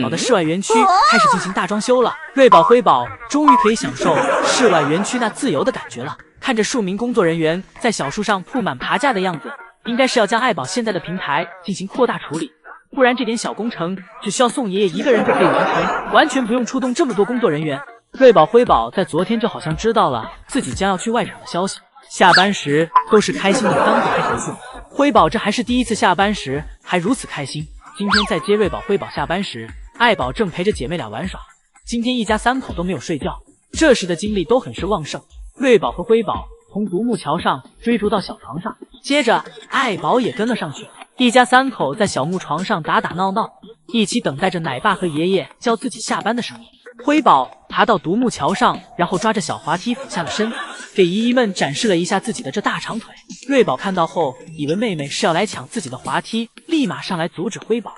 宝的室外园区开始进行大装修了，瑞宝、辉宝终于可以享受室外园区那自由的感觉了。看着数名工作人员在小树上铺满爬架的样子，应该是要将爱宝现在的平台进行扩大处理，不然这点小工程只需要宋爷爷一个人就可以完成，完全不用出动这么多工作人员。瑞宝、辉宝在昨天就好像知道了自己将要去外场的消息，下班时都是开心的翻过来回复。辉宝这还是第一次下班时还如此开心。今天在接瑞宝、辉宝下班时，爱宝正陪着姐妹俩玩耍。今天一家三口都没有睡觉，这时的精力都很是旺盛。瑞宝和辉宝从独木桥上追逐到小床上，接着爱宝也跟了上去。一家三口在小木床上打打闹闹，一起等待着奶爸和爷爷叫自己下班的声音。辉宝爬到独木桥上，然后抓着小滑梯俯下了身，给姨姨们展示了一下自己的这大长腿。瑞宝看到后，以为妹妹是要来抢自己的滑梯，立马上来阻止辉宝。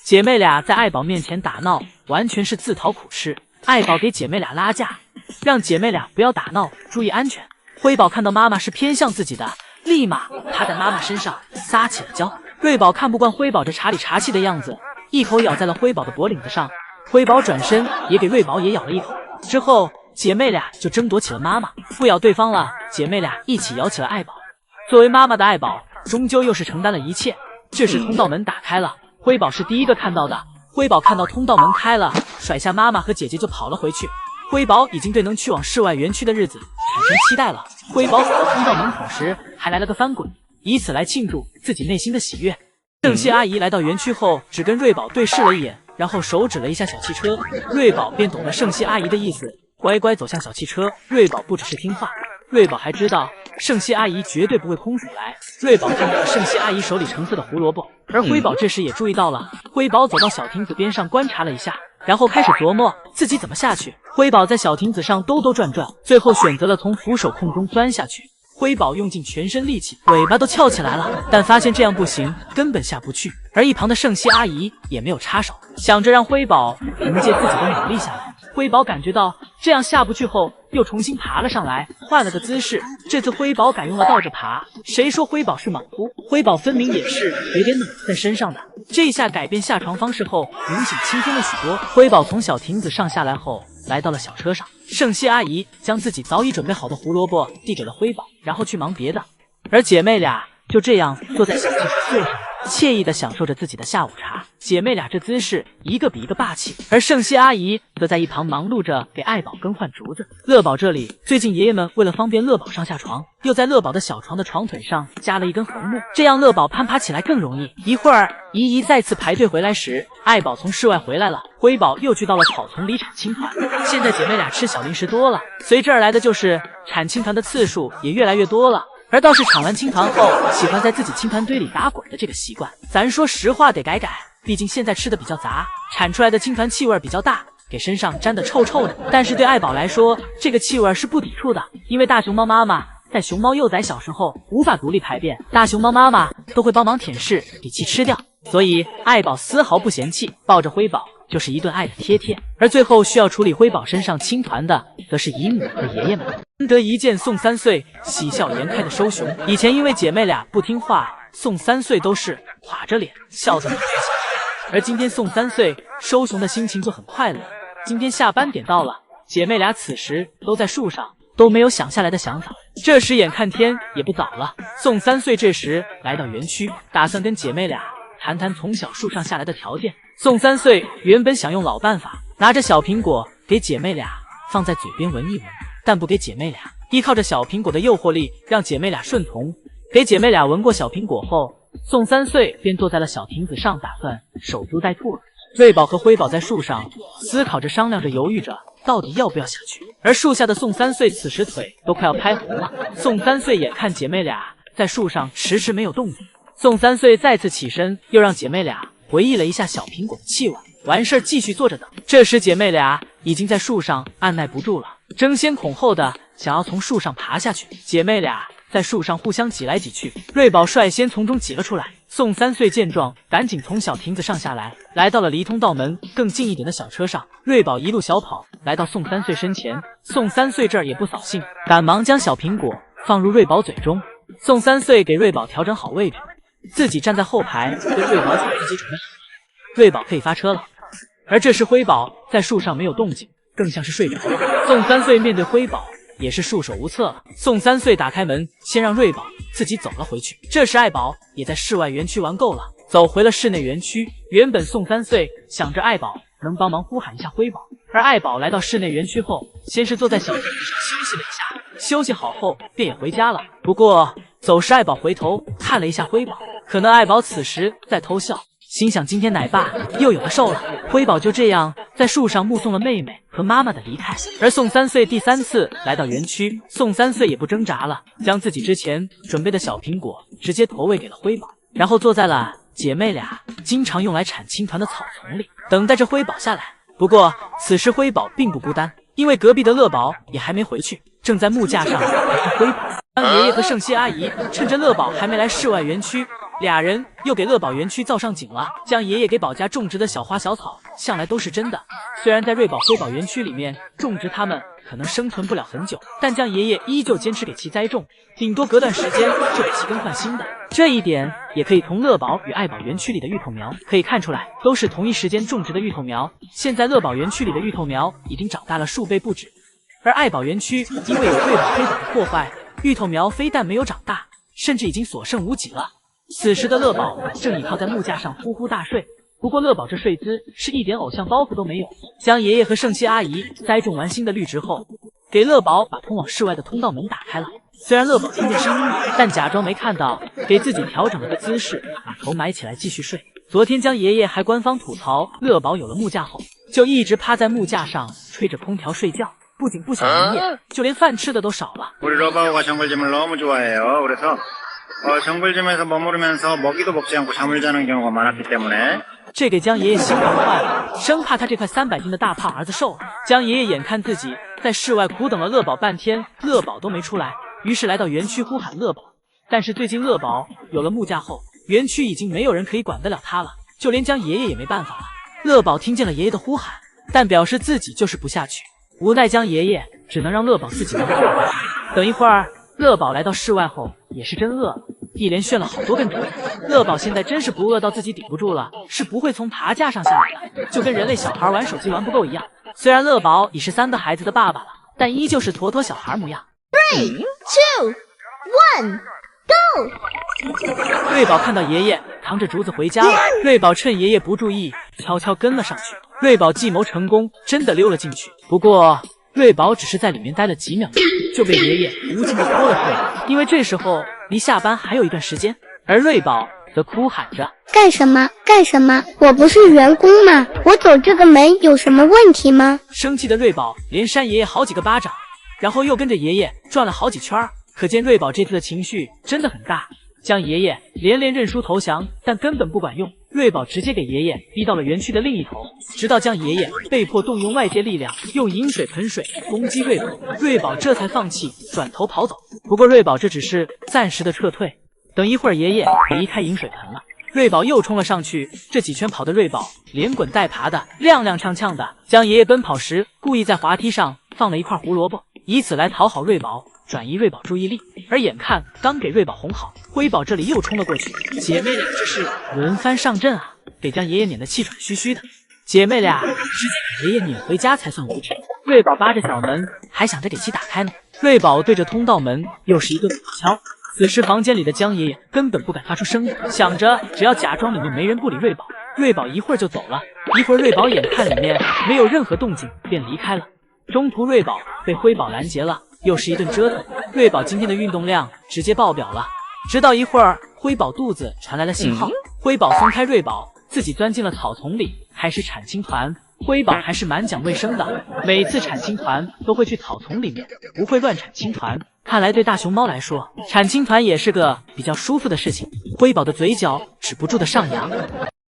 姐妹俩在爱宝面前打闹，完全是自讨苦吃。爱宝给姐妹俩拉架，让姐妹俩不要打闹，注意安全。辉宝看到妈妈是偏向自己的，立马趴在妈妈身上撒起了娇。瑞宝看不惯辉宝这茶里茶气的样子，一口咬在了辉宝的脖领子上。辉宝转身也给瑞宝也咬了一口，之后姐妹俩就争夺起了妈妈，不咬对方了，姐妹俩一起咬起了爱宝。作为妈妈的爱宝终究又是承担了一切。这时通道门打开了，辉宝是第一个看到的。辉宝看到通道门开了，甩下妈妈和姐姐就跑了回去。辉宝已经对能去往室外园区的日子产生期待了。辉宝走到通道门口时还来了个翻滚，以此来庆祝自己内心的喜悦。盛熙阿姨来到园区后只跟瑞宝对视了一眼，然后手指了一下小汽车，瑞宝便懂了盛熙阿姨的意思，乖乖走向小汽车。瑞宝不只是听话，瑞宝还知道盛熙阿姨绝对不会空手来。瑞宝看到了盛熙阿姨手里橙色的胡萝卜，而辉宝这时也注意到了。辉宝走到小亭子边上观察了一下，然后开始琢磨自己怎么下去。辉宝在小亭子上兜兜转转，最后选择了从扶手空中钻下去。辉宝用尽全身力气，尾巴都翘起来了，但发现这样不行，根本下不去。而一旁的盛熙阿姨也没有插手，想着让辉宝凭借自己的努力下来。辉宝感觉到这样下不去后，又重新爬了上来，换了个姿势。这次辉宝改用了倒着爬。谁说辉宝是莽夫？辉宝分明也是有点脑子在身上的。这下改变下床方式后，明显轻松了许多。辉宝从小亭子上下来后，来到了小车上。盛熙阿姨将自己早已准备好的胡萝卜递给了辉宝，然后去忙别的。而姐妹俩就这样坐在小汽车座上，惬意地享受着自己的下午茶。姐妹俩这姿势一个比一个霸气，而盛熙阿姨则在一旁忙碌着给爱宝更换竹子。乐宝这里，最近爷爷们为了方便乐宝上下床，又在乐宝的小床的床腿上加了一根横木，这样乐宝攀爬起来更容易。一会儿，姨姨再次排队回来时，爱宝从室外回来了，辉宝又去到了草丛里产青团。现在姐妹俩吃小零食多了，随之而来的就是产青团的次数也越来越多了。而倒是产完青团后，喜欢在自己青团堆里打滚的这个习惯，咱说实话得改改，毕竟现在吃的比较杂，产出来的青团气味比较大，给身上沾得臭臭的。但是对爱宝来说，这个气味是不抵触的，因为大熊猫妈妈在熊猫幼崽小时候无法独立排便，大熊猫妈妈都会帮忙舔舐，给其吃掉，所以爱宝丝毫不嫌弃，抱着辉宝就是一顿爱的贴贴。而最后需要处理辉宝身上青团的，则是姨母和爷爷们。难得一见宋3岁喜笑颜开的收熊，以前因为姐妹俩不听话，宋3岁都是垮着脸笑得很开心，而今天宋3岁收熊的心情就很快乐。今天下班点到了，姐妹俩此时都在树上，都没有想下来的想法。这时眼看天也不早了，宋3岁这时来到园区，打算跟姐妹俩谈谈从小树上下来的条件。宋3岁原本想用老办法，拿着小苹果给姐妹俩放在嘴边闻一闻，但不给姐妹俩，依靠着小苹果的诱惑力，让姐妹俩顺从。给姐妹俩闻过小苹果后，宋3岁便坐在了小亭子上，打算守株待兔了。瑞宝和辉宝在树上思考着，商量着，犹豫着到底要不要下去。而树下的宋3岁此时腿都快要拍红了。宋3岁眼看姐妹俩在树上迟迟没有动静，宋3岁再次起身，又让姐妹俩回忆了一下小苹果的气味，完事儿继续坐着等。这时姐妹俩已经在树上按耐不住了，争先恐后的想要从树上爬下去。姐妹俩在树上互相挤来挤去，瑞宝率先从中挤了出来。宋3岁见状，赶紧从小亭子上下来，来到了离通道门更近一点的小车上。瑞宝一路小跑来到宋3岁身前，宋3岁这儿也不扫兴，赶忙将小苹果放入瑞宝嘴中。宋3岁给瑞宝调整好位置，自己站在后排，跟瑞宝讲自己准备好了，瑞宝可以发车了。而这时辉宝在树上没有动静，更像是睡着了。宋三岁面对辉宝也是束手无策了。宋三岁打开门，先让瑞宝自己走了回去。这时爱宝也在室外园区玩够了，走回了室内园区。原本宋三岁想着爱宝能帮忙呼喊一下辉宝，而爱宝来到室内园区后，先是坐在小椅子上休息了一下，休息好后便也回家了。不过走时爱宝回头看了一下辉宝，可能爱宝此时在偷笑，心想今天奶爸又有的受了。辉宝就这样在树上目送了妹妹和妈妈的离开。而宋三岁第3次来到园区，宋三岁也不挣扎了，将自己之前准备的小苹果直接投喂给了辉宝，然后坐在了姐妹俩经常用来产青团的草丛里，等待着辉宝下来。不过此时辉宝并不孤单，因为隔壁的乐宝也还没回去，正在木架上陪着辉宝。当爷爷和圣熙阿姨趁着乐宝还没来室外园区，俩人又给乐宝园区造上景了。将爷爷给宝家种植的小花小草向来都是真的，虽然在瑞宝辉宝园区里面种植它们可能生存不了很久，但将爷爷依旧坚持给其栽种，顶多隔段时间就给其更换新的。这一点也可以从乐宝与爱宝园区里的芋头苗可以看出来，都是同一时间种植的芋头苗。现在乐宝园区里的芋头苗已经长大了数倍不止，而爱宝园区因为有瑞宝黑宝的破坏，芋头苗非但没有长大，甚至已经所剩无几了。此时的乐宝正倚靠在木架上呼呼大睡，不过乐宝这睡姿是一点偶像包袱都没有。将爷爷和圣熙阿姨栽种完新的绿植后，给乐宝把通往室外的通道门打开了。虽然乐宝听见声音了，但假装没看到，给自己调整了个姿势，把头埋起来继续睡。昨天将爷爷还官方吐槽乐宝有了木架后，就一直趴在木架上吹着空调睡觉，不仅不想营业，就连饭吃的都少了。这给江爷爷心疼坏了，生怕他这块300斤的大胖儿子瘦了。江爷爷眼看自己在室外苦等了乐宝半天，乐宝都没出来，于是来到园区呼喊乐宝。但是最近乐宝有了木架后，园区已经没有人可以管得了他了，就连江爷爷也没办法了。乐宝听见了爷爷的呼喊，但表示自己就是不下去，无奈江爷爷只能让乐宝自己玩。等一会儿乐宝来到室外后也是真饿了，一连炫了好多根竹子。乐宝现在真是不饿到自己顶不住了，是不会从爬架上下来的，就跟人类小孩玩手机玩不够一样。虽然乐宝已是3个孩子的爸爸了，但依旧是妥妥小孩模样。3、2、1 Go！ 瑞宝看到爷爷扛着竹子回家了，瑞宝趁爷爷不注意悄悄跟了上去。瑞宝计谋成功，真的溜了进去。不过瑞宝只是在里面待了几秒就被爷爷无情的拖了出来，因为这时候离下班还有一段时间。而瑞宝则哭喊着干什么干什么，我不是员工吗？我走这个门有什么问题吗？生气的瑞宝连扇爷爷好几个巴掌，然后又跟着爷爷转了好几圈，可见瑞宝这次的情绪真的很大。将爷爷连连认输投降，但根本不管用，瑞宝直接给爷爷逼到了园区的另一头，直到将爷爷被迫动用外界力量，用饮水盆水攻击瑞宝，瑞宝这才放弃，转头跑走。不过瑞宝这只是暂时的撤退，等一会儿爷爷离开饮水盆了，瑞宝又冲了上去，这几圈跑的瑞宝连滚带爬的，踉踉跄跄的。将爷爷奔跑时故意在滑梯上放了一块胡萝卜，以此来讨好瑞宝，转移瑞宝注意力。而眼看刚给瑞宝哄好，辉宝这里又冲了过去，姐妹俩这是轮番上阵啊，给将爷爷撵得气喘吁吁的。姐妹俩直接给爷爷撵回家才算为止。瑞宝扒着小门，还想着给其打开呢。瑞宝对着通道门又是一顿猛敲。此时房间里的江爷爷根本不敢发出声音，想着只要假装里面没人不理瑞宝，瑞宝一会儿就走了。一会儿瑞宝眼看里面没有任何动静，便离开了。中途瑞宝被辉宝拦截了，又是一顿折腾，瑞宝今天的运动量直接爆表了。直到一会儿辉宝肚子传来了信号，辉宝松开瑞宝，自己钻进了草丛里，开始产青团。辉宝还是蛮讲卫生的，每次产青团都会去草丛里面，不会乱产青团。看来对大熊猫来说，产青团也是个比较舒服的事情。辉宝的嘴角止不住的上扬。